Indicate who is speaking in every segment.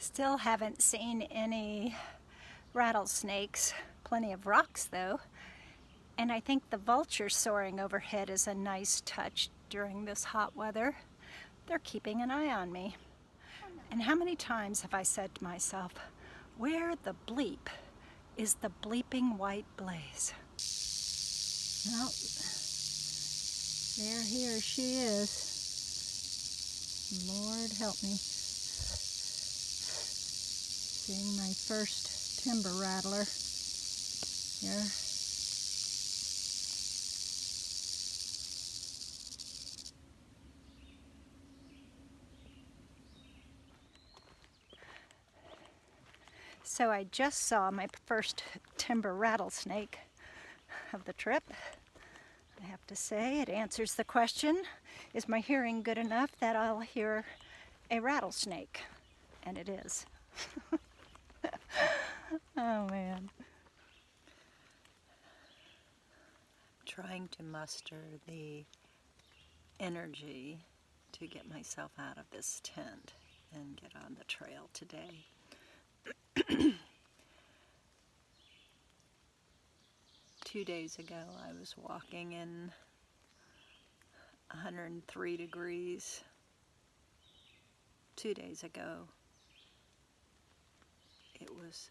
Speaker 1: Still haven't seen any rattlesnakes. Plenty of rocks though. And I think the vultures soaring overhead is a nice touch during this hot weather. They're keeping an eye on me. And how many times have I said to myself, where the bleep is the bleeping white blaze? Well, here she is. Lord help me. Seeing my first timber rattler here. So I just saw my first timber rattlesnake of the trip. I have to say it answers the question, is my hearing good enough that I'll hear a rattlesnake? And it is. Oh man. Trying to muster the energy to get myself out of this tent and get on the trail today. 2 days ago I was walking in 103 degrees. 2 days ago it was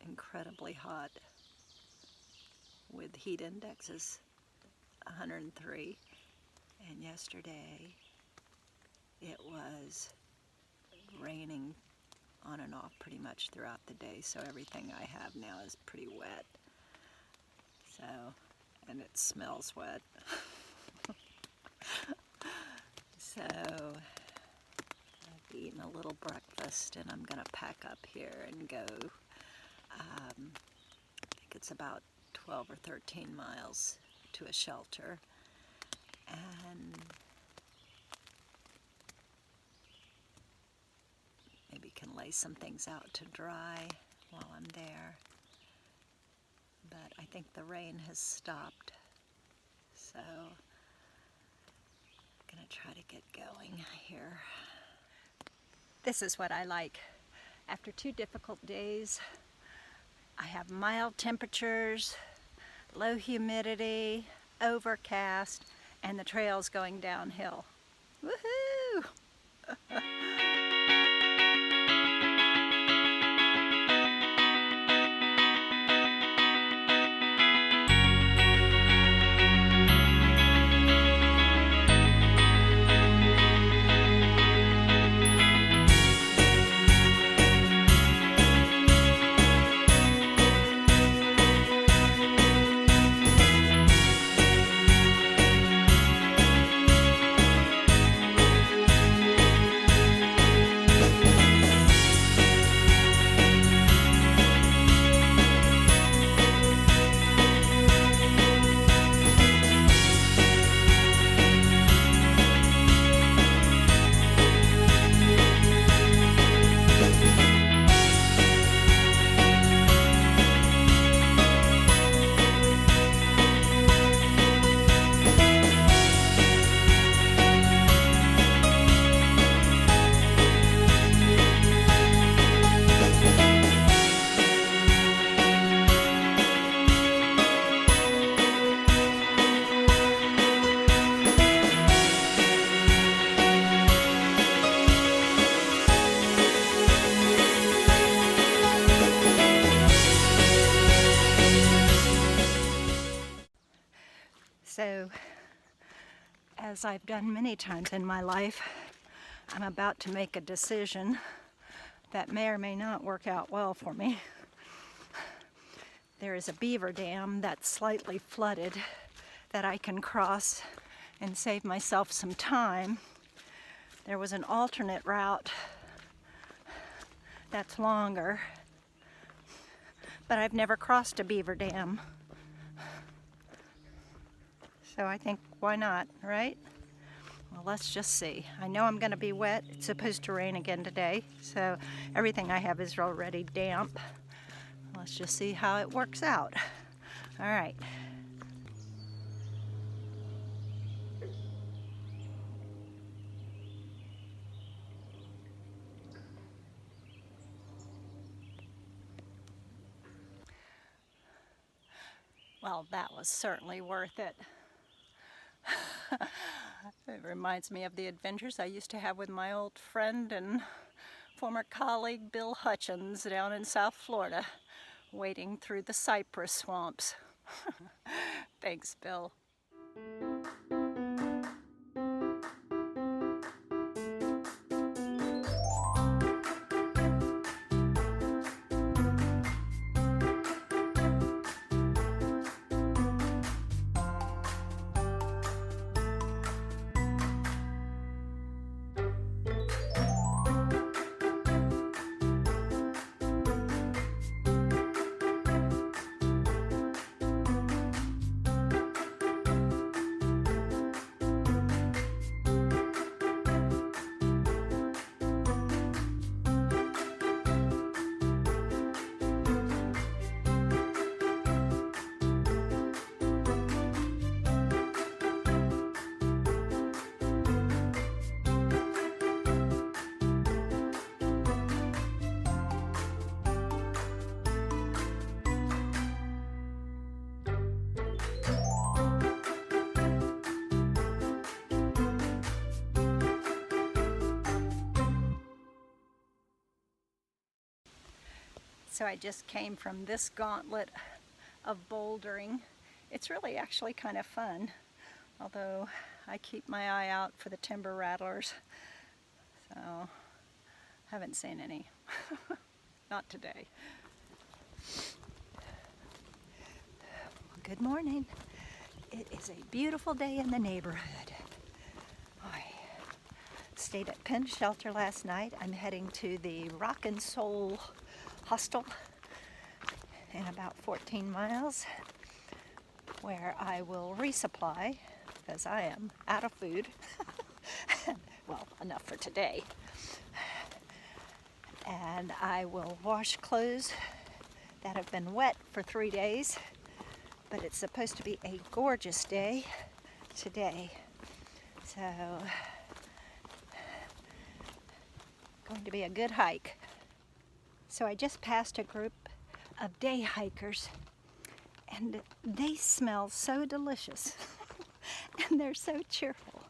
Speaker 1: incredibly hot with heat indexes 103, and yesterday it was raining on and off pretty much throughout the day, so everything I have now is pretty wet. So, and it smells wet. So, I've eaten a little breakfast and I'm gonna pack up here and go, I think it's about 12 or 13 miles to a shelter. And maybe can lay some things out to dry while I'm there. But I think the rain has stopped, so I'm gonna try to get going here. This is what I like. After 2 difficult days, I have mild temperatures, low humidity, overcast, and the trail's going downhill. Woohoo! So, as I've done many times in my life, I'm about to make a decision that may or may not work out well for me. There is a beaver dam that's slightly flooded that I can cross and save myself some time. There was an alternate route that's longer, but I've never crossed a beaver dam. So I think, why not, right? Well, let's just see. I know I'm going to be wet. It's supposed to rain again today, so everything I have is already damp. Let's just see how it works out. All right. Well, that was certainly worth it. It reminds me of the adventures I used to have with my old friend and former colleague Bill Hutchins down in South Florida, wading through the cypress swamps. Thanks, Bill. So I just came from this gauntlet of bouldering. It's really actually kind of fun, although I keep my eye out for the timber rattlers, so haven't seen any. Not today. Well, good morning. It is a beautiful day in the neighborhood. I stayed at Penn Shelter last night. I'm heading to the Rock and Soul Hostel in about 14 miles, where I will resupply because I am out of food. Well, enough for today. And I will wash clothes that have been wet for 3 days, but it's supposed to be a gorgeous day today. So, going to be a good hike. So I just passed a group of day hikers, and they smell so delicious and they're so cheerful.